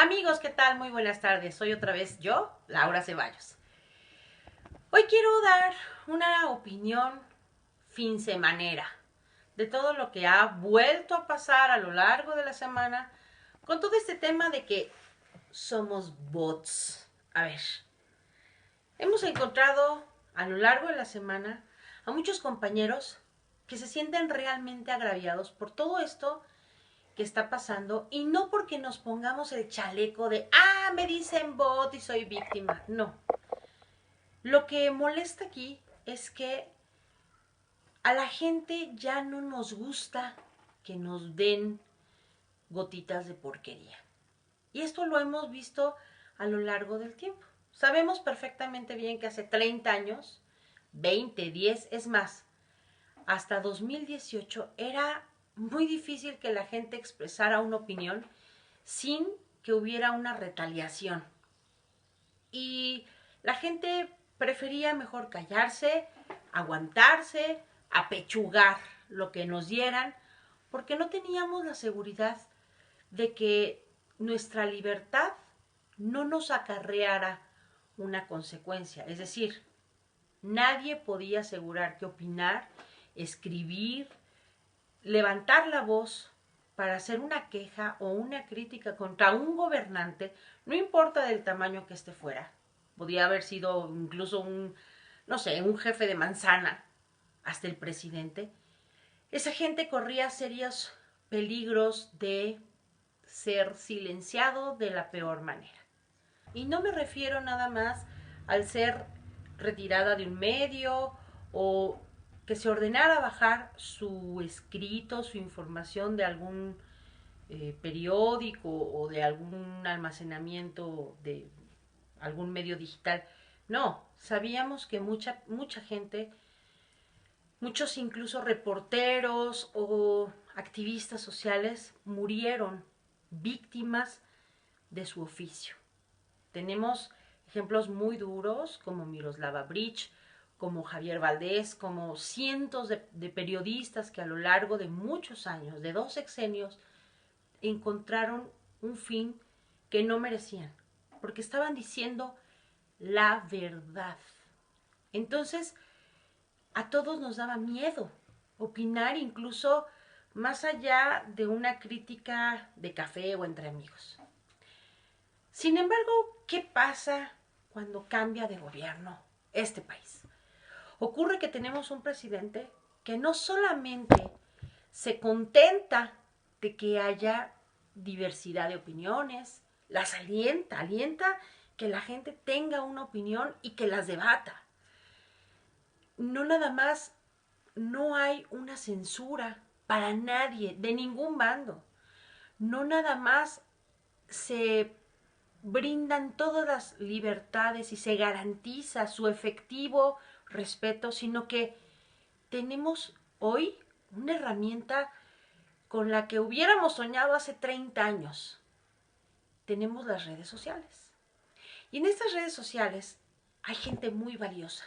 Amigos, ¿qué tal? Muy buenas tardes. Soy otra vez yo, Laura Ceballos. Hoy quiero dar una opinión finsemanera de todo lo que ha vuelto a pasar a lo largo de la semana con todo este tema de que somos bots. A ver, hemos encontrado a lo largo de la semana a muchos compañeros que se sienten realmente agraviados por todo esto que está pasando y no porque nos pongamos el chaleco de, me dicen bot y soy víctima. No. Lo que molesta aquí es que a la gente ya no nos gusta que nos den gotitas de porquería. Y esto lo hemos visto a lo largo del tiempo. Sabemos perfectamente bien que hace 30 años, 20, 10, es más, hasta 2018 era muy difícil que la gente expresara una opinión sin que hubiera una retaliación. Y la gente prefería mejor callarse, aguantarse, apechugar lo que nos dieran, porque no teníamos la seguridad de que nuestra libertad no nos acarreara una consecuencia. Es decir, nadie podía asegurar que opinar, escribir, levantar la voz para hacer una queja o una crítica contra un gobernante, no importa del tamaño que éste fuera. Podía haber sido incluso no sé, un jefe de manzana, hasta el presidente. Esa gente corría serios peligros de ser silenciado de la peor manera. Y no me refiero nada más al ser retirada de un medio o que se ordenara bajar su escrito, su información de algún periódico o de algún almacenamiento de algún medio digital. No, sabíamos que mucha gente, muchos incluso reporteros o activistas sociales murieron víctimas de su oficio. Tenemos ejemplos muy duros como Miroslava Breach, como Javier Valdés, como cientos de periodistas que a lo largo de muchos años, de 2 sexenios, encontraron un fin que no merecían, porque estaban diciendo la verdad. Entonces, a todos nos daba miedo opinar, incluso más allá de una crítica de café o entre amigos. Sin embargo, ¿qué pasa cuando cambia de gobierno este país? Ocurre que tenemos un presidente que no solamente se contenta de que haya diversidad de opiniones, las alienta que la gente tenga una opinión y que las debata. No nada más, no hay una censura para nadie, de ningún bando. No nada más se brindan todas las libertades y se garantiza su efectivo respeto, sino que tenemos hoy una herramienta con la que hubiéramos soñado hace 30 años. Tenemos las redes sociales. Y en estas redes sociales hay gente muy valiosa.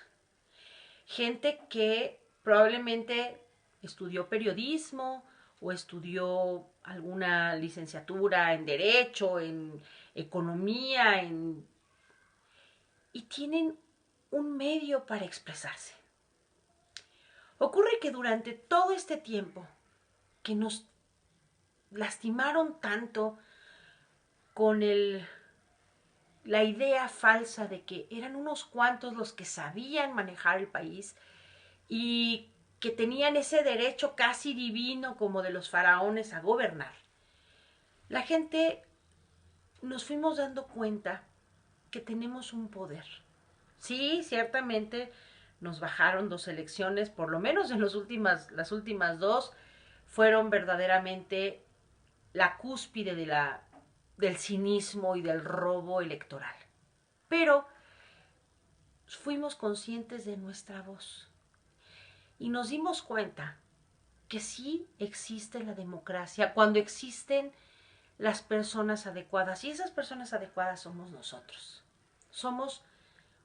Gente que probablemente estudió periodismo o estudió alguna licenciatura en derecho, en economía, y tienen un medio para expresarse. Ocurre que durante todo este tiempo que nos lastimaron tanto con la idea falsa de que eran unos cuantos los que sabían manejar el país y que tenían ese derecho casi divino como de los faraones a gobernar, la gente nos fuimos dando cuenta que tenemos un poder. Sí, ciertamente nos bajaron 2 elecciones, por lo menos en las últimas 2 fueron verdaderamente la cúspide del cinismo y del robo electoral. Pero fuimos conscientes de nuestra voz y nos dimos cuenta que sí existe la democracia cuando existen las personas adecuadas, y esas personas adecuadas somos nosotros. Somos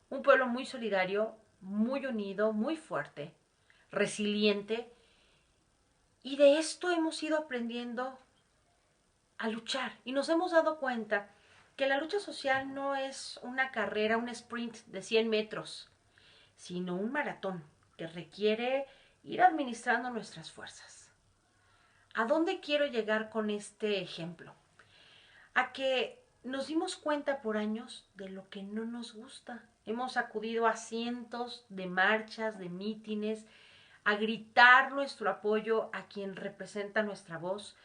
un pueblo muy solidario, muy unido, muy fuerte, resiliente, y de esto hemos ido aprendiendo a luchar y nos hemos dado cuenta que la lucha social no es una carrera, un sprint de 100 metros, sino un maratón que requiere ir administrando nuestras fuerzas. ¿A dónde quiero llegar con este ejemplo? A que nos dimos cuenta por años de lo que no nos gusta. Hemos acudido a cientos de marchas, de mítines, a gritar nuestro apoyo a quien representa nuestra voz,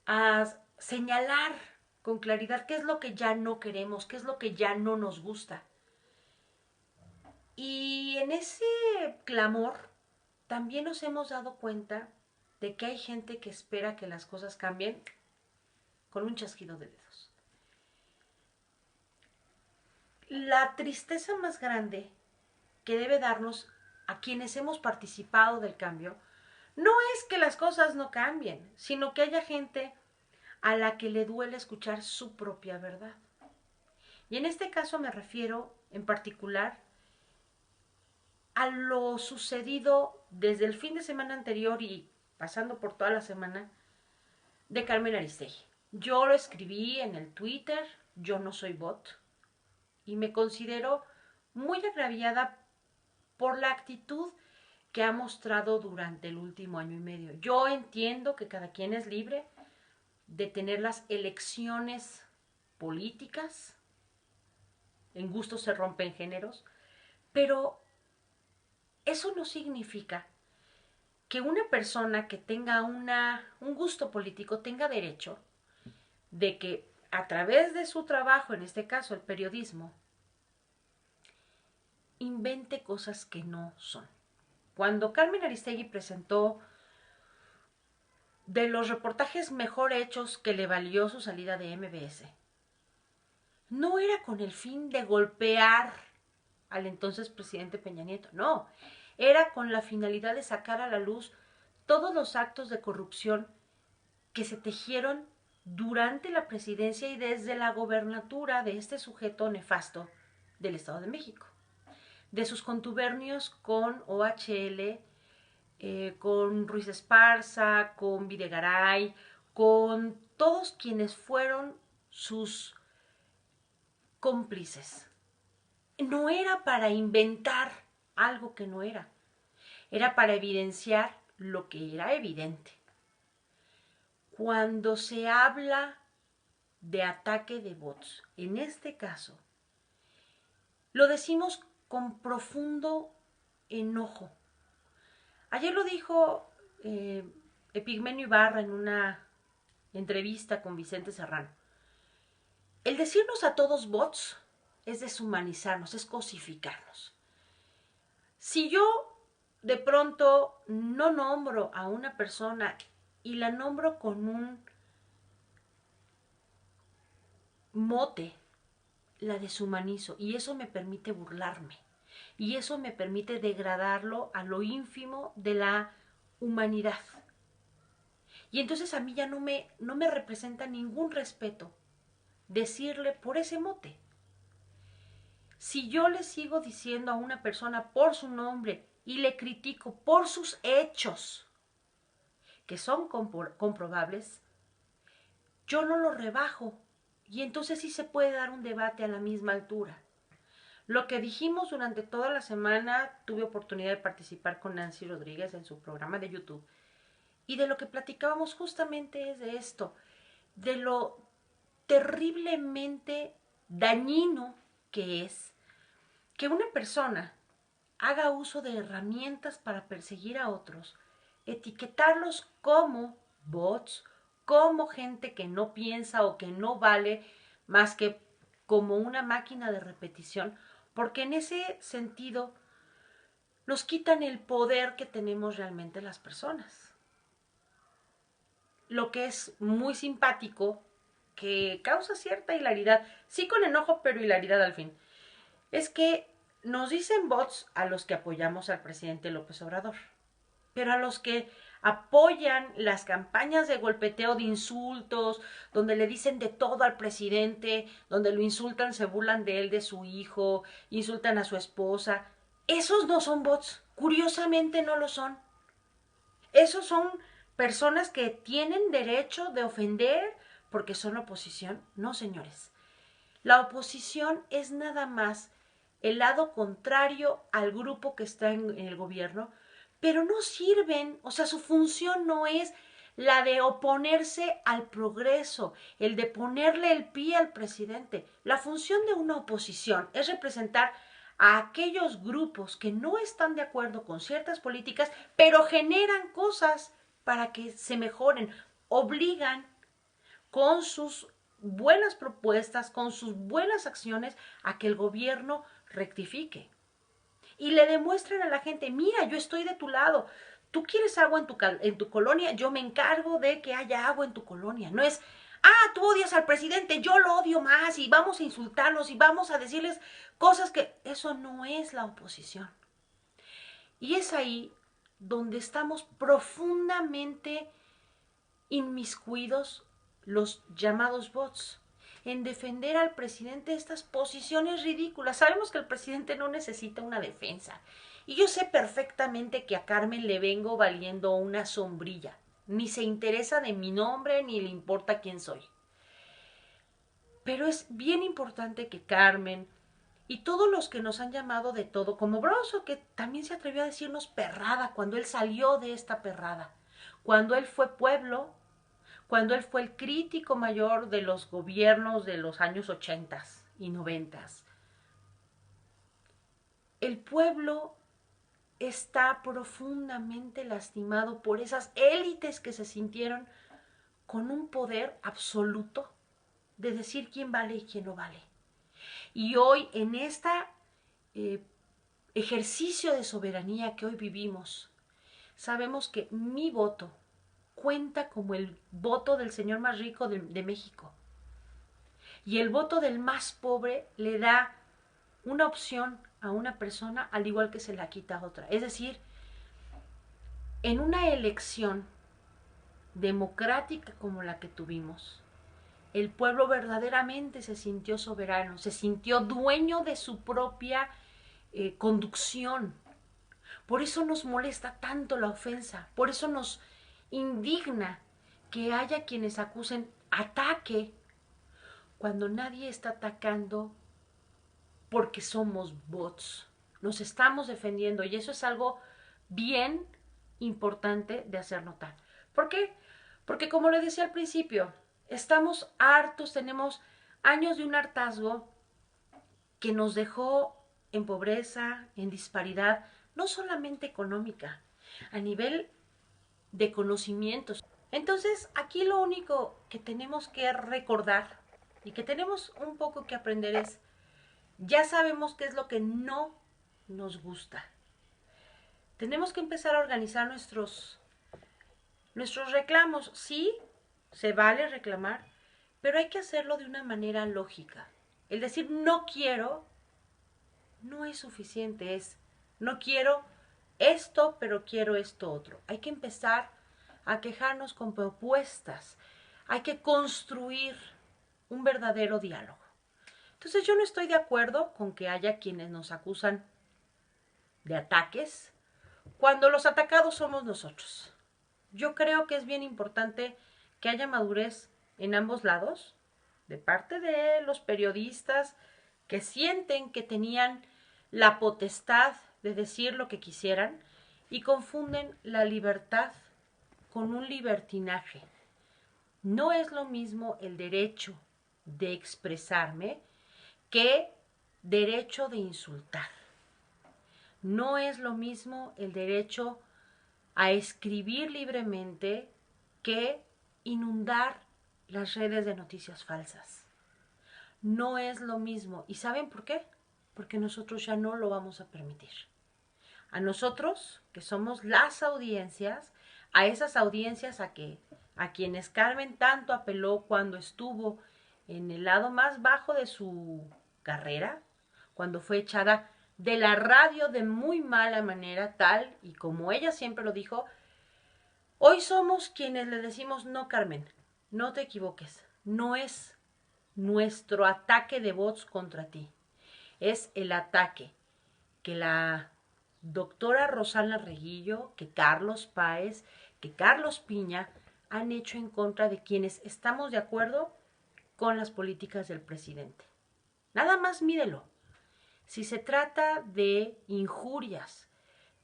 a señalar con claridad qué es lo que ya no queremos, qué es lo que ya no nos gusta. Y en ese clamor también nos hemos dado cuenta de que hay gente que espera que las cosas cambien con un chasquido de dedos. La tristeza más grande que debe darnos a quienes hemos participado del cambio no es que las cosas no cambien, sino que haya gente a la que le duele escuchar su propia verdad. Y en este caso me refiero en particular a lo sucedido desde el fin de semana anterior y pasando por toda la semana de Carmen Aristegui. Yo lo escribí en el Twitter, yo no soy bot, y me considero muy agraviada por la actitud que ha mostrado durante el último año y medio. Yo entiendo que cada quien es libre de tener las elecciones políticas, en gustos se rompen géneros, pero eso no significa que una persona que tenga un gusto político tenga derecho de que a través de su trabajo, en este caso el periodismo, invente cosas que no son. Cuando Carmen Aristegui presentó de los reportajes mejor hechos que le valió su salida de MBS, no era con el fin de golpear al entonces presidente Peña Nieto, no, era con la finalidad de sacar a la luz todos los actos de corrupción que se tejieron durante la presidencia y desde la gobernatura de este sujeto nefasto del Estado de México, de sus contubernios con OHL, con Ruiz Esparza, con Videgaray, con todos quienes fueron sus cómplices. No era para inventar algo que no era, era para evidenciar lo que era evidente. Cuando se habla de ataque de bots, en este caso, lo decimos con profundo enojo. Ayer lo dijo Epigmenio Ibarra en una entrevista con Vicente Serrano. El decirnos a todos bots es deshumanizarnos, es cosificarnos. Si yo de pronto no nombro a una persona y la nombro con un mote, la deshumanizo y eso me permite burlarme y eso me permite degradarlo a lo ínfimo de la humanidad. Y entonces a mí ya no me representa ningún respeto decirle por ese mote. Si yo le sigo diciendo a una persona por su nombre y le critico por sus hechos, que son comprobables, yo no lo rebajo. Y entonces sí se puede dar un debate a la misma altura. Lo que dijimos durante toda la semana, tuve oportunidad de participar con Nancy Rodríguez en su programa de YouTube. Y de lo que platicábamos justamente es de esto, de lo terriblemente dañino que es que una persona haga uso de herramientas para perseguir a otros, etiquetarlos como bots, como gente que no piensa o que no vale más que como una máquina de repetición, porque en ese sentido nos quitan el poder que tenemos realmente las personas. Lo que es muy simpático, que causa cierta hilaridad, sí con enojo, pero hilaridad al fin, es que nos dicen bots a los que apoyamos al presidente López Obrador, pero a los que apoyan las campañas de golpeteo de insultos, donde le dicen de todo al presidente, donde lo insultan, se burlan de él, de su hijo, insultan a su esposa, esos no son bots, curiosamente no lo son. Esos son personas que tienen derecho de ofender porque son oposición. No, señores. La oposición es nada más el lado contrario al grupo que está en el gobierno, pero no sirven, o sea, su función no es la de oponerse al progreso, el de ponerle el pie al presidente. La función de una oposición es representar a aquellos grupos que no están de acuerdo con ciertas políticas, pero generan cosas para que se mejoren, obligan con sus buenas propuestas, con sus buenas acciones, a que el gobierno rectifique. Y le demuestran a la gente, mira, yo estoy de tu lado. Tú quieres agua en tu colonia, yo me encargo de que haya agua en tu colonia. No es, tú odias al presidente, yo lo odio más y vamos a insultarlos y vamos a decirles cosas que... Eso no es la oposición. Y es ahí donde estamos profundamente inmiscuidos los llamados bots, en defender al presidente de estas posiciones ridículas. Sabemos que el presidente no necesita una defensa. Y yo sé perfectamente que a Carmen le vengo valiendo una sombrilla. Ni se interesa de mi nombre, ni le importa quién soy. Pero es bien importante que Carmen y todos los que nos han llamado de todo, como Broso, que también se atrevió a decirnos perrada cuando él salió de esta perrada, cuando él fue pueblo, cuando él fue el crítico mayor de los gobiernos de los años 80 y 90. El pueblo está profundamente lastimado por esas élites que se sintieron con un poder absoluto de decir quién vale y quién no vale. Y hoy, en este ejercicio de soberanía que hoy vivimos, sabemos que mi voto cuenta como el voto del señor más rico de México. Y el voto del más pobre le da una opción a una persona al igual que se la quita a otra. Es decir, en una elección democrática como la que tuvimos, el pueblo verdaderamente se sintió soberano, se sintió dueño de su propia conducción. Por eso nos molesta tanto la ofensa, por eso nos indigna que haya quienes acusen ataque cuando nadie está atacando porque somos bots. Nos estamos defendiendo y eso es algo bien importante de hacer notar. ¿Por qué? Porque como le decía al principio, estamos hartos, tenemos años de un hartazgo que nos dejó en pobreza, en disparidad, no solamente económica, a nivel de conocimientos. Entonces, aquí lo único que tenemos que recordar y que tenemos un poco que aprender es, ya sabemos qué es lo que no nos gusta. Tenemos que empezar a organizar nuestros reclamos. Sí, se vale reclamar, pero hay que hacerlo de una manera lógica. El decir no quiero no es suficiente, es no quiero esto, pero quiero esto otro. Hay que empezar a quejarnos con propuestas. Hay que construir un verdadero diálogo. Entonces yo no estoy de acuerdo con que haya quienes nos acusan de ataques cuando los atacados somos nosotros. Yo creo que es bien importante que haya madurez en ambos lados, de parte de los periodistas que sienten que tenían la potestad de decir lo que quisieran y confunden la libertad con un libertinaje. No es lo mismo el derecho de expresarme que derecho de insultar. No es lo mismo el derecho a escribir libremente que inundar las redes de noticias falsas. No es lo mismo. ¿Y saben por qué? Porque nosotros ya no lo vamos a permitir. A nosotros, que somos las audiencias, a esas audiencias a quienes Carmen tanto apeló cuando estuvo en el lado más bajo de su carrera, cuando fue echada de la radio de muy mala manera, tal y como ella siempre lo dijo, hoy somos quienes le decimos, no, Carmen, no te equivoques, no es nuestro ataque de bots contra ti, es el ataque que la doctora Rosana Reguillo, que Carlos Páez, que Carlos Piña han hecho en contra de quienes estamos de acuerdo con las políticas del presidente. Nada más mídelo. Si se trata de injurias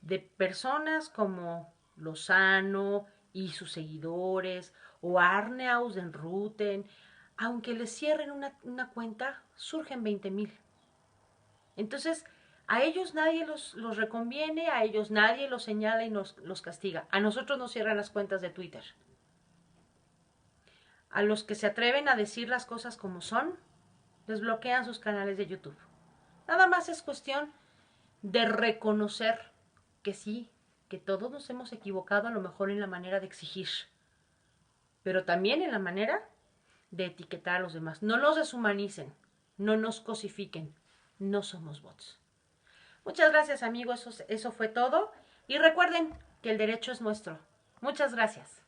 de personas como Lozano y sus seguidores o Arne Ausdenruten, aunque les cierren una cuenta, surgen 20,000. Entonces, a ellos nadie los reconviene, a ellos nadie los señala y los castiga. A nosotros nos cierran las cuentas de Twitter. A los que se atreven a decir las cosas como son, les bloquean sus canales de YouTube. Nada más es cuestión de reconocer que sí, que todos nos hemos equivocado a lo mejor en la manera de exigir, pero también en la manera de etiquetar a los demás. No nos deshumanicen, no nos cosifiquen, no somos bots. Muchas gracias, amigos, eso fue todo. Y recuerden que el derecho es nuestro. Muchas gracias.